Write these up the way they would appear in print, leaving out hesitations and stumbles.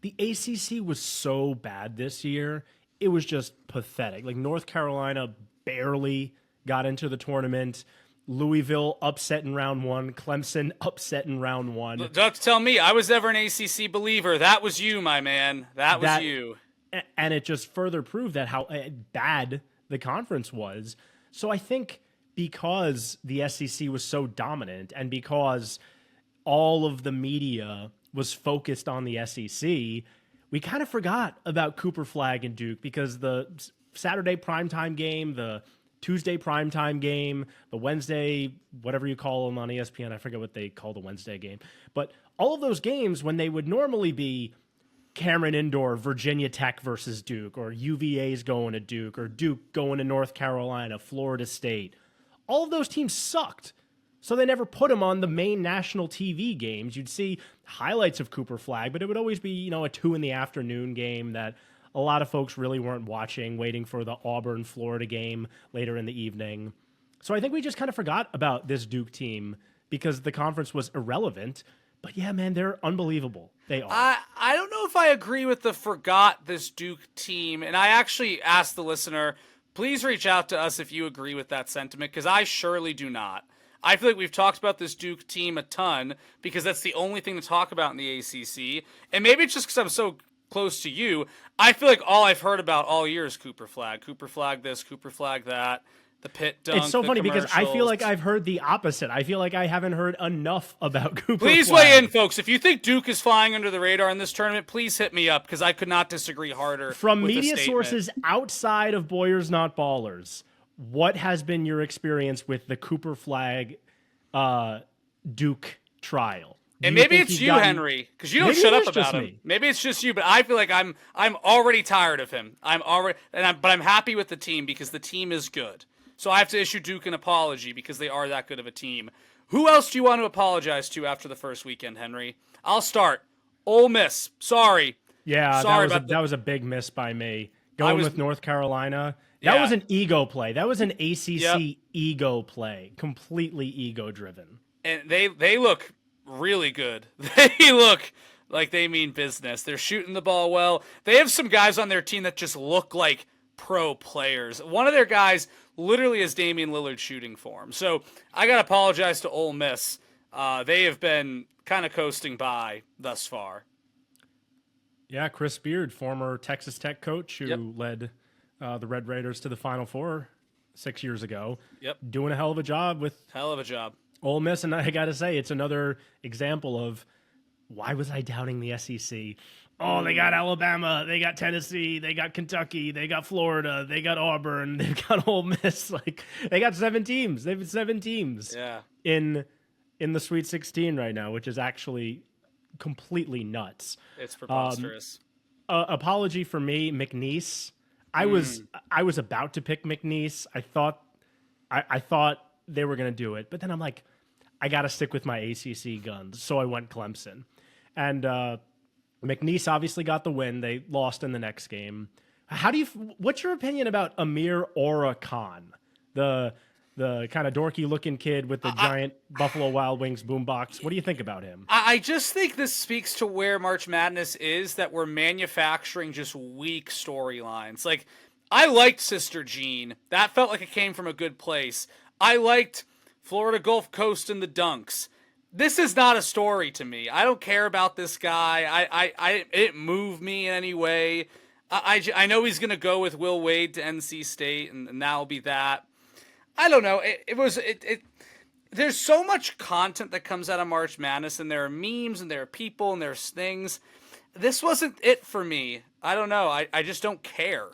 the ACC was so bad this year. It was just pathetic. Like North Carolina barely got into the tournament. Louisville upset in round one. Clemson upset in round one. Don't tell me. I was never an ACC believer. That was you, my man. That was you. And it just further proved that how bad the conference was. So I think because the SEC was so dominant and because all of the media was focused on the SEC, we kind of forgot about Cooper Flag and Duke because the Saturday primetime game, the Tuesday primetime game, the Wednesday, whatever you call them on ESPN, I forget what they call the Wednesday game, but all of those games when they would normally be Cameron Indoor, Virginia Tech versus Duke, or UVA's going to Duke, or Duke going to North Carolina, Florida State, all of those teams sucked. So they never put them on the main national TV games. You'd see highlights of Cooper Flag, but it would always be, a 2 p.m. game that a lot of folks really weren't watching, waiting for the Auburn, Florida game later in the evening. So I think we just kind of forgot about this Duke team because the conference was irrelevant. But yeah, man, they're unbelievable. They are. I don't know if I agree with the forgot this Duke team. And I actually asked the listener, please reach out to us if you agree with that sentiment, because I surely do not. I feel like we've talked about this Duke team a ton because that's the only thing to talk about in the ACC. And maybe it's just because I'm so close to you. I feel like all I've heard about all year is Cooper Flag. Cooper Flag this, Cooper Flag that, the pit dunk. It's so funny because I feel like I've heard the opposite. I feel like I haven't heard enough about Cooper Please Flag. weigh in, folks. If you think Duke is flying under the radar in this tournament, please hit me up because I could not disagree harder. From with media sources outside of Boyers Not Ballers, what has been your experience with the Cooper Flag Duke trial? And maybe it's you, Henry, because you don't shut up about him. Maybe it's just you, but I feel like I'm already tired of him. But I'm happy with the team because the team is good. So I have to issue Duke an apology because they are that good of a team. Who else do you want to apologize to after the first weekend, Henry? I'll start. Ole Miss. Sorry. Yeah, that was a big miss by me. Going with North Carolina. That was an ego play. That was an ACC ego play. Completely ego-driven. And they look really good. They look like they mean business. They're shooting the ball well. They have some guys on their team that just look like pro players. One of their guys literally is Damian Lillard shooting for him. So I got to apologize to Ole Miss. They have been kind of coasting by thus far. Yeah, Chris Beard, former Texas Tech coach who led the Red Raiders to the Final Four 6 years ago. Yep. Doing a hell of a job with Ole Miss, and I got to say, it's another example of why was I doubting the SEC? Oh, they got Alabama, they got Tennessee, they got Kentucky, they got Florida, they got Auburn, they've got Ole Miss. Like they got 7 teams. They've 7 teams. In the Sweet 16 right now, which is actually completely nuts. It's preposterous. Apology for me, McNeese. I was about to pick McNeese. I thought they were going to do it, but then I'm like, I got to stick with my ACC guns. So I went Clemson. And McNeese obviously got the win. They lost in the next game. What's your opinion about Amir Ora Khan, the kind of dorky looking kid with the giant Buffalo Wild Wings boombox? What do you think about him? I just think this speaks to where March Madness is, that we're manufacturing just weak storylines. Like, I liked Sister Jean. That felt like it came from a good place. I liked Florida Gulf Coast and the Dunks. This is not a story to me. I don't care about this guy. It didn't move me in any way. I know he's going to go with Will Wade to NC State, and that'll be that. I don't know. There's so much content that comes out of March Madness, and there are memes, and there are people, and there's things. This wasn't it for me. I don't know. I just don't care.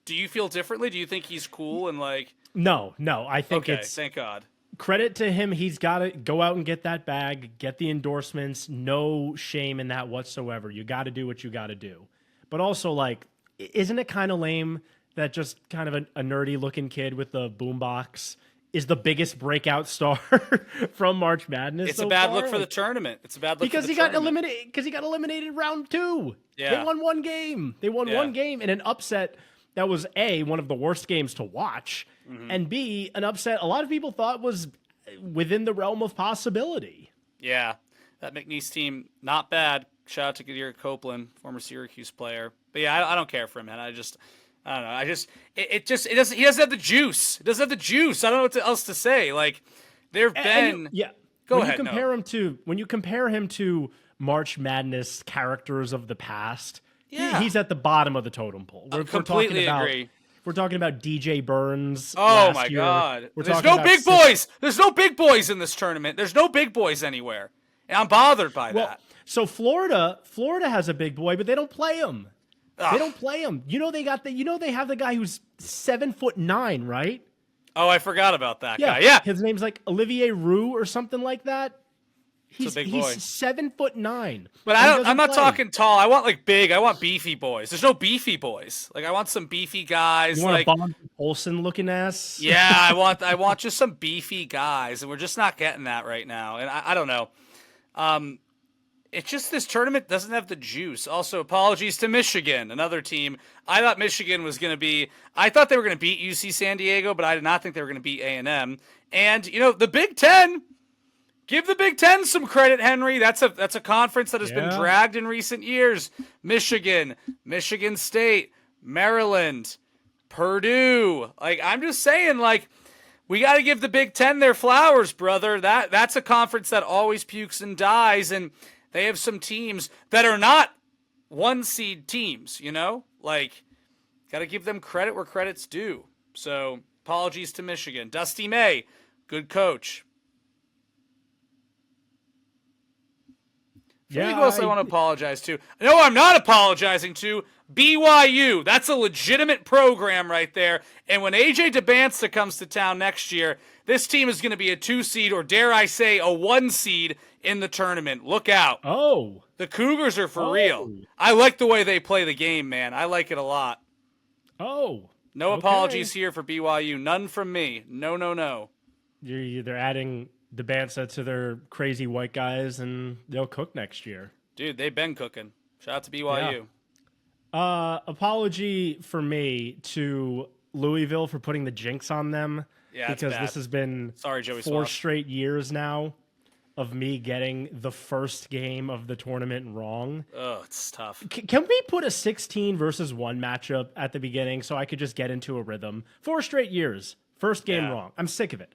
Do you feel differently? Do you think he's cool and like... No. I think it's... Thank God. Credit to him. He's got to go out and get that bag, get the endorsements. No shame in that whatsoever. You got to do what you got to do. But also, like, isn't it kind of lame that just kind of a nerdy looking kid with the boombox is the biggest breakout star from March Madness? It's a bad look for the tournament. It's a bad look because for the tournament. Because he got eliminated round 2. Yeah. They won one game. They won one game in an upset that was A, one of the worst games to watch, and B, an upset a lot of people thought was within the realm of possibility. Yeah, that McNeese team, not bad. Shout out to Kadir Copeland, former Syracuse player. But yeah, I don't care for him, man. I don't know. It doesn't. He doesn't have the juice. It doesn't have the juice. I don't know what else to say. Like there've been. Go ahead. When you compare him to March Madness characters of the past, Yeah. he's at the bottom of the totem pole. I completely agree. We're talking about DJ Burns. Oh my God! There's no big boys. There's no big boys in this tournament. There's no big boys anywhere, and I'm bothered by that. So Florida has a big boy, but they don't play him. They don't play him. You know they have the guy who's 7'9", right? Oh, I forgot about that guy. Yeah, his name's like Olivier Roux or something like that. He's a big boy. He's 7'9". But I'm not talking tall. I want like big. I want beefy boys. There's no beefy boys. Like I want some beefy guys. You want like a Bond Olsen looking ass? Yeah, I want just some beefy guys, and we're just not getting that right now. And I don't know. It's just this tournament doesn't have the juice. Also, apologies to Michigan, another team. I thought Michigan was going to be. I thought they were going to beat UC San Diego, but I did not think they were going to beat A&M. And the Big Ten. Give the Big Ten some credit, Henry. That's a conference that has been dragged in recent years. Michigan, Michigan State, Maryland, Purdue. Like I'm just saying, like we got to give the Big Ten their flowers, brother. That's a conference that always pukes and dies, and they have some teams that are not 1-seed teams. Like got to give them credit where credit's due. So apologies to Michigan. Dusty May, good coach. Who else I want to apologize to? No, I'm not apologizing to BYU. That's a legitimate program right there. And when AJ DeBansta comes to town next year, this team is going to be a 2-seed or dare I say a 1-seed in the tournament. Look out. Oh. The Cougars are for real. I like the way they play the game, man. I like it a lot. Oh. No apologies here for BYU. None from me. No. They're adding DeBansta to their crazy white guys, and they'll cook next year. Dude, they've been cooking. Shout out to BYU. Yeah. Apology for me to Louisville for putting the jinx on them. Yeah, because this has been Joey 4 straight years now of me getting the first game of the tournament wrong. Oh, it's tough. Can we put a 16 versus 1 matchup at the beginning so I could just get into a rhythm? 4 straight years, first game wrong. I'm sick of it.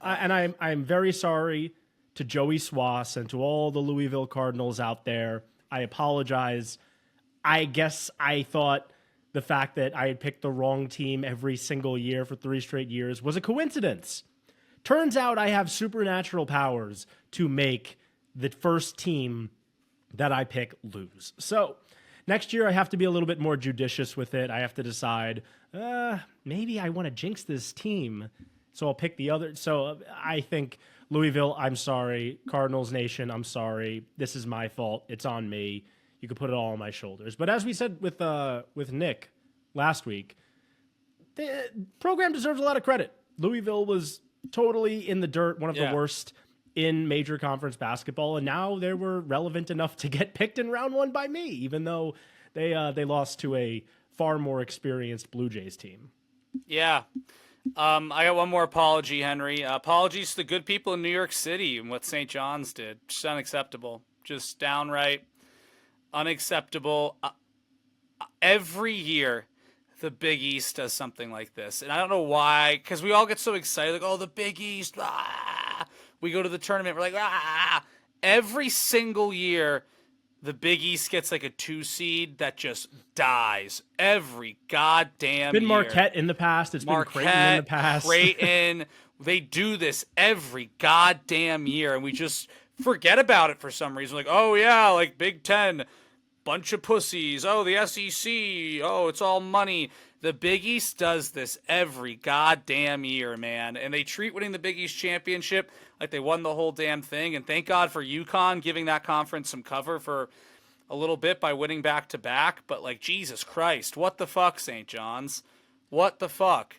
And I'm very sorry to Joey Swass and to all the Louisville Cardinals out there. I apologize. I guess I thought the fact that I had picked the wrong team every single year for 3 straight years was a coincidence. Turns out I have supernatural powers to make the first team that I pick lose. So next year I have to be a little bit more judicious with it. I have to decide, maybe I want to jinx this team. So I'll pick the other. So I think Louisville, I'm sorry. Cardinals Nation, I'm sorry. This is my fault. It's on me. You can put it all on my shoulders. But as we said with Nick last week, the program deserves a lot of credit. Louisville was totally in the dirt, one of the worst in major conference basketball, and now they were relevant enough to get picked in round 1 by me, even though they lost to a far more experienced Blue Jays team. Yeah. I got one more apology, Henry. Apologies to the good people in New York City and what St. John's did. Just unacceptable. Just downright unacceptable. Every year, the Big East does something like this. And I don't know why, because we all get so excited. Like, oh, the Big East. We go to the tournament. We're like, Every single year, the Big East gets like a 2-seed that just dies every goddamn year. It's been year. Marquette in the past. It's been Creighton in the past. Creighton. They do this every goddamn year, and we just forget about it for some reason. Like, oh, yeah, like Big Ten, bunch of pussies. Oh, the SEC. Oh, it's all money. The Big East does this every goddamn year, man. And they treat winning the Big East championship like they won the whole damn thing. And thank God for UConn giving that conference some cover for a little bit by winning back-to-back. But, like, Jesus Christ, what the fuck, St. John's? What the fuck?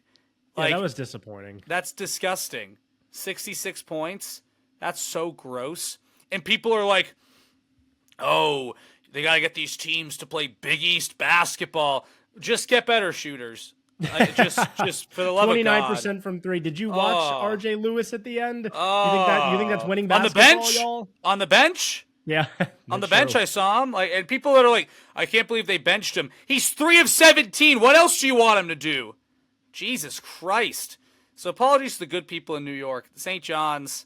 Like, that was disappointing. That's disgusting. 66 points? That's so gross. And people are like, oh, they got to get these teams to play Big East basketball. Just get better shooters. Just for the love of God. 29% from 3. Did you watch RJ Lewis at the end? You think that's winning basketball, on the bench? y'all? On the bench? Yeah. On the that's bench, true. I saw him. Like, and people that are like, I can't believe they benched him. He's 3 of 17. What else do you want him to do? Jesus Christ. So apologies to the good people in New York. The St. John's,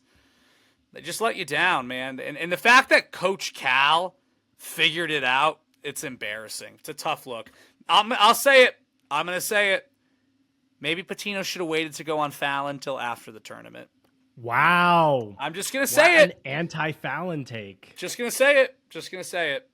they just let you down, man. And the fact that Coach Cal figured it out, it's embarrassing. It's a tough look. I'll say it. I'm going to say it. Maybe Patino should have waited to go on Fallon until after the tournament. Wow. I'm just going to say An it. anti-Fallon take. Just going to say it. Just going to say it.